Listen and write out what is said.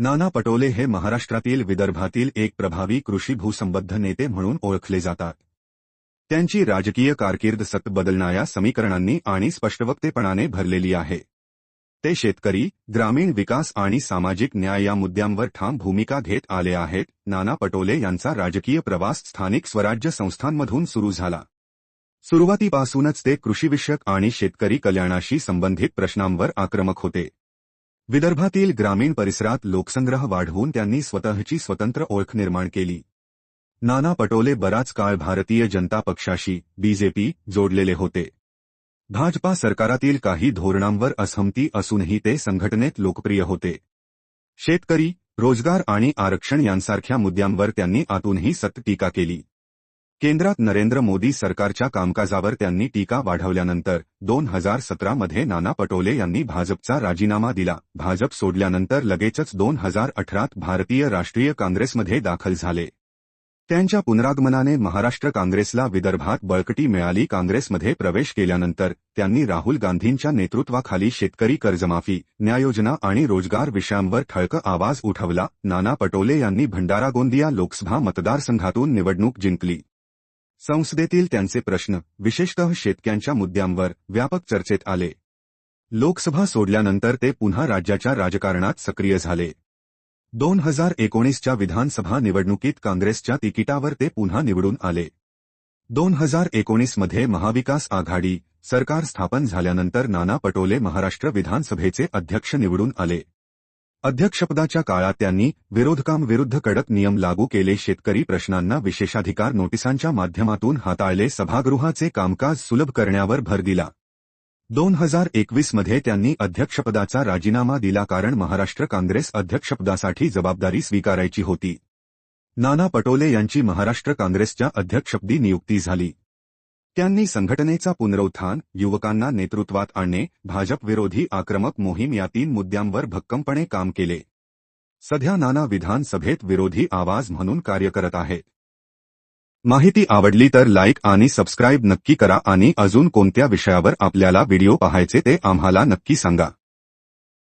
नाना पटोले हे महाराष्ट्रातील विदर्भातील एक प्रभावी कृषी भूसंबद्ध नेते म्हणून ओळखले जातात. त्यांची राजकीय कारकीर्द सतत बदलणाऱ्या समीकरणांनी आणि स्पष्टवक्तेपणाने भरलेली आहे. ते शेतकरी, ग्रामीण विकास आणि सामाजिक न्याय या मुद्द्यांवर ठाम भूमिका घेत आले आहेत. नाना पटोले यांचा राजकीय प्रवास स्थानिक स्वराज्य संस्थांमधून सुरू झाला. सुरुवातीपासूनच ते कृषीविषयक आणि शेतकरी कल्याणाशी संबंधित प्रश्नांवर आक्रमक होते. विदर्भातील ग्रामीण परिसरात लोकसंग्रह वाढवून त्यांनी स्वतःची स्वतंत्र ओळख निर्माण केली. नाना पटोले बराच काळ भारतीय जनता पक्षाशी बीजेपी जोडलेले होते. भाजपा सरकारातील काही धोरणांवर असहमती असूनही ते संघटनेत लोकप्रिय होते. शेतकरी, रोजगार आणि आरक्षण यांसारख्या मुद्द्यांवर त्यांनी आतूनही सतत टीका केली. केंद्रात नरेंद्र मोदी सरकारच्या कामकाजावर त्यांनी टीका वाढवल्यानंतर 2017 मध्ये नाना पटोले यांनी भाजपचा राजीनामा दिला. भाजप सोडल्यानंतर लगेचच 2018 भारतीय राष्ट्रीय काँग्रेसमध्ये दाखल झाले. त्यांच्या पुनरागमनाने महाराष्ट्र काँग्रेसला विदर्भात बळकटी मिळाली. काँग्रेसमध्ये प्रवेश केल्यानंतर त्यांनी राहुल गांधींच्या नेतृत्वाखाली शेतकरी कर्जमाफी, न्याययोजना आणि रोजगार विषयांवर ठळक आवाज उठवला. नाना पटोले यांनी भंडारा गोंदिया लोकसभा मतदारसंघातून निवडणूक जिंकली. संसदेतील त्यांचे प्रश्न, विशेषतः शेतकऱ्यांच्या मुद्द्यांवर, व्यापक चर्चेत आले. लोकसभा सोडल्यानंतर ते पुन्हा राज्याच्या राजकारणात सक्रिय झाले. 2019च्या विधानसभा निवडणुकीत काँग्रेसच्या तिकिटावर ते पुन्हा निवडून आले. 2019 मध्ये महाविकास आघाडी सरकार स्थापन झाल्यानंतर नाना पटोले महाराष्ट्र विधानसभेचे अध्यक्ष निवडून आले. अध्यक्षपदाच्या काळात त्यांनी विरोधकांविरुद्ध कडक नियम लागू केले. शेतकरी प्रश्नांना विशेषाधिकार नोटिसांच्या माध्यमातून हाताळले. सभागृहाचे कामकाज सुलभ करण्यावर भर दिला. 2021 मध्ये त्यांनी अध्यक्षपदाचा राजीनामा दिला कारण महाराष्ट्र काँग्रेस अध्यक्षपदासाठी जबाबदारी स्वीकारायची होती. नाना पटोले यांची महाराष्ट्र काँग्रेसच्या अध्यक्षपदी नियुक्ती झाली. त्यांनी संघटनेचा पुनरुत्थान, युवकांना नेतृत्वात आणणे, भाजपविरोधी आक्रमक मोहीम या 3 मुद्द्यांवर भक्कमपणे काम केले. सध्या नाना विधानसभेत विरोधी आवाज म्हणून कार्य करत आहेत. माहिती आवडली तर लाईक आणि सबस्क्राईब नक्की करा आणि अजून कोणत्या विषयावर आपल्याला व्हिडिओ पाहायचे ते आम्हाला नक्की सांगा.